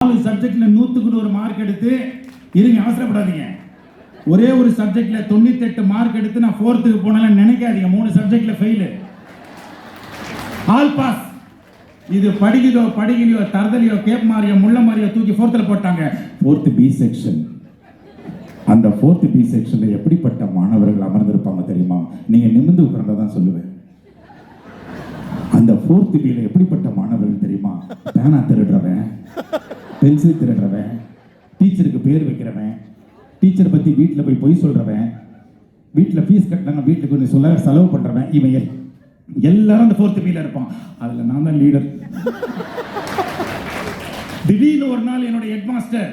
4 சப்ஜெக்ட்ல 100க்கு 100 மார்க் எடுத்து இருங்க, அவசரப்படாதீங்க. ஒரே ஒரு சப்ஜெக்ட்ல 98 மார்க் எடுத்து நான் 4th போனாலும் நினைக்காதீங்க. 3 சப்ஜெக்ட்ல ஃபெயில். All pass. இது படிக்குதோ படிக்கலையோ தரதலியோ கேப் மாறியோ முள்ள மாறியோ தூக்கி 4th போட்டாங்க. 4th B section. அந்த 4th பி செக்ஷன்ல எப்படிப்பட்ட மாணவர்கள் அமர்ந்திருப்பாங்க தெரியுமா? நீங்க நிமிர்ந்து உட்கார்ந்தா தான் சொல்லுவேன். அந்த 4th பில எப்படிப்பட்ட மாணவர்கள் தெரியுமா? பேனா திருடுறவன், பென்சில் திருடுறவன், டீச்சருக்கு பேர் வைக்கிறவன், டீச்சர் பத்தி வீட்டில் போய் பொய் சொல்றவன், வீட்டில் ஃபீஸ் கட்டினாங்க வீட்டுக்கு கொஞ்சம் சொல்ல செலவு பண்றவன், இவன் எல்லாரும் அந்த 4th பில இருப்பான். அதுல நான் தான் லீடர். திடீர்னு ஒரு நாள் என்னோட ஹெட் மாஸ்டர்,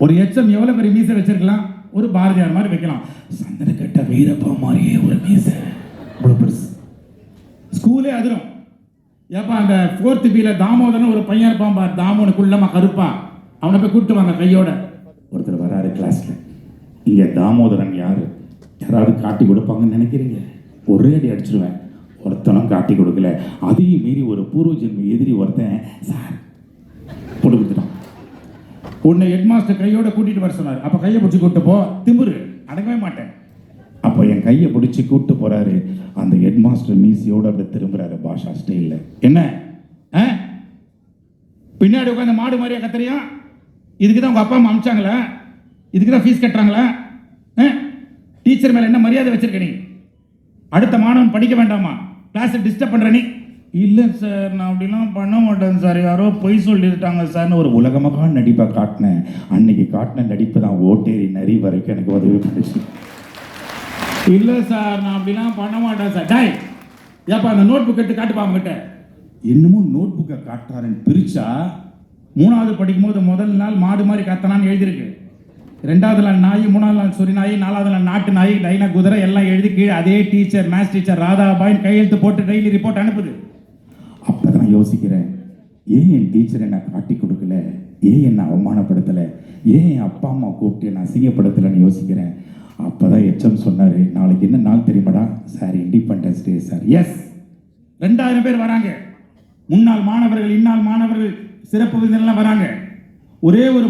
ஒரு எச்எம் எவ்வளவு பெரிய மீசை வச்சிருக்கலாம், ஒரு பாரதியார் மாதிரி வைக்கலாம். சந்தன கட்ட வீரப்பா மாதிரியே ஒரு மீசை, இவ்வளவு பெருசு. ஸ்கூலே அதிரும். ஏப்பா அந்த 4th பில தாமோதரன் ஒரு பையன் இருப்பான் பார், தாமோனுக்குள்ளமா கருப்பா, அவனை போய் கூப்பிட்டு வாங்க கையோட. ஒருத்தர் வராரு கிளாஸ்ல. இங்க தாமோதரன் யாரு? யாராவது காட்டி கொடுப்பாங்கன்னு நினைக்கிறீங்க? ஒரே அடி அடிச்சிருவேன். ஒருத்தனும் காட்டி கொடுக்கல. அதையும் மீறி ஒரு பூர்வ ஜென்ம எதிரி ஒருத்தன் சார் போட்டு கொடுத்துட்டான். உன்னை ஹெட் மாஸ்டர் கையோட கூட்டிட்டு வர சொன்னார். அப்ப கையை பிடிச்சி கூப்பிட்டு போ. திமிரு அடங்கவே மாட்டேன். அப்போ என் கையை பிடிச்சி கூப்பிட்டு போறாரு. அந்த ஹெட் மாஸ்டர் மீசியோட அப்படி திரும்புறாரு பாஷா ஸ்டைல்ல. என்ன பின்னாடி உட்காந்து மாடு மாதிரியா கத்துறியா? இதுக்கு தான் உங்க அப்பா அம்மா அமிச்சாங்களா? இதுக்கு தான் ஃபீஸ் கட்டுறாங்களா? டீச்சர் மேல என்ன மரியாதை வச்சிருக்க நீ? அடுத்த மாணவன் படிக்க வேண்டாமா? கிளாஸை டிஸ்டர்ப் பண்ற நீ? இல்லை சார், நான் அப்படிலாம் பண்ண மாட்டேன் சார், யாரோ பொய் சொல்லிட்டாங்க சார்னு ஒரு உலகமாக நடிப்பை காட்டினேன். அன்னைக்கு காட்டின நடிப்பு தான் ஓட்டேரி நரி வரைக்கும் எனக்கு உதவி பண்ணிச்சு. இல்லை சார், நான் அப்படிலாம் பண்ண மாட்டேன் சார். டாய் ஏப்பா அந்த நோட் புக் எடுத்து காட்டுப்பா அவங்ககிட்ட. இன்னமும் நோட் புக்கை காட்டுறாருன்னு பிரிச்சா 3வது படிக்கும் போது முதல் நாள் மாடு மாதிரி கத்தனான்னு எழுதியிருக்கு, 2வது நாள் நாய், 3வது நாள் சொறி நாய், 4வது நாள் நாட்டு நாய், டைனா குதிரை எல்லாம் எழுதி கீழே அதே டீச்சர் மேத்ஸ் டீச்சர் ராதாபாயின் கையெழுத்து போட்டு டெய்லி ரிப்போர்ட் அனுப்புது. அப்பதான் யோசிக்கிறேன், ஏன் என் டீச்சர் என்ன காட்டி கொடுக்கல, ஏன் என்ன அவமானப்படுத்தலை, ஏன் என் அப்பா அம்மா கூப்பிட்டு என்ன அசிங்கப்படுத்தலைன்னு யோசிக்கிறேன். அப்பதான் எச்எம் சொன்னாரு, நாளைக்கு என்ன நாள் தெரியுமாடா? Sir Independence Day sir. Yes, 2000 பேர் வராங்க. முன்னாள் மாணவர்கள், இன்னாள் மாணவர்கள், சிறப்பு விருந்தினர்லாம் வராங்க. ஒரே ஒரு